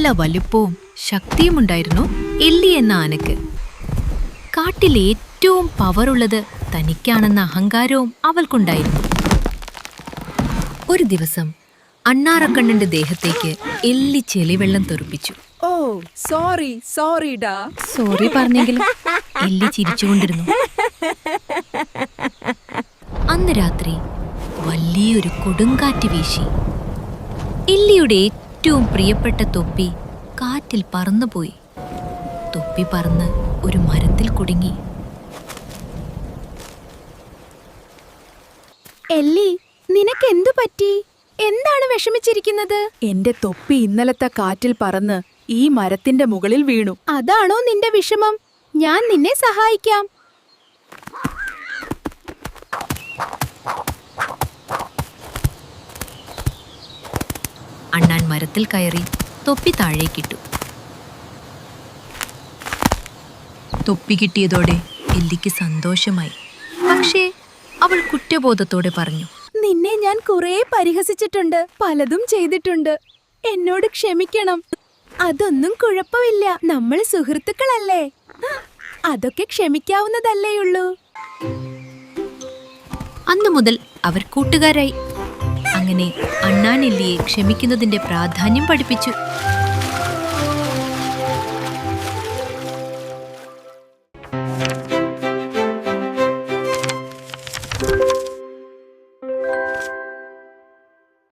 നല്ല വലുപ്പവും ശക്തിയുമുണ്ടായിരുന്നു എല്ലി എന്ന ആനക്ക്. കാട്ടിൽ ഏറ്റവും പവറുള്ളത് തനിക്കാണെന്ന അഹങ്കാരവും അവൾക്കുണ്ടായിരുന്നു. ഒരു ദിവസം അണ്ണാറക്കണ്ണന്റെ ദേഹത്തേക്ക് എല്ലി ചെളിവെള്ളം തെറിപ്പിച്ചു. ഓ സോറിടാ. സോറി പറഞ്ഞെങ്കിലും എല്ലി ചിരിച്ചുകൊണ്ടിരുന്നു. അന്ന് രാത്രി വലിയൊരു കൊടുങ്കാറ്റ് വീശി. എല്ലിയുടെ ഏറ്റവും പ്രിയപ്പെട്ട തൊപ്പി കാറ്റിൽ പറന്നുപോയി. തൊപ്പി പറന്ന് ഒരു മരത്തിൽ കുടുങ്ങി. എല്ലി, നിനക്കെന്തു പറ്റി? എന്താണ് വിഷമിച്ചിരിക്കുന്നത്? എന്റെ തൊപ്പി ഇന്നലത്തെ കാറ്റിൽ പറന്ന് ഈ മരത്തിന്റെ മുകളിൽ വീണു. അതാണോ നിന്റെ വിഷമം? ഞാൻ നിന്നെ സഹായിക്കാം. അണ്ണാൻ മരത്തിൽ കയറി തൊപ്പി താഴേക്കിട്ടു. തൊപ്പി കിട്ടിയതോടെ എല്ലിക്ക് സന്തോഷമായി. പക്ഷേ അവൾ കുറ്റബോധത്തോടെ പറഞ്ഞു, നിന്നെ ഞാൻ കുറേ പരിഹസിച്ചിട്ടുണ്ട്, പലതും ചെയ്തിട്ടുണ്ട്. എന്നോട് ക്ഷമിക്കണം. അതൊന്നും കുഴപ്പമില്ല, നമ്മൾ സുഹൃത്തുക്കളല്ലേ. അതൊക്കെ ക്ഷമിക്കാവുന്നതല്ലേയുള്ളൂ. അന്നു മുതൽ അവർ കൂട്ടുകാരായി. അങ്ങനെ അണ്ണാൻ എല്ലിയെ ക്ഷമിക്കുന്നതിന്റെ പ്രാധാന്യം പഠിപ്പിച്ചു.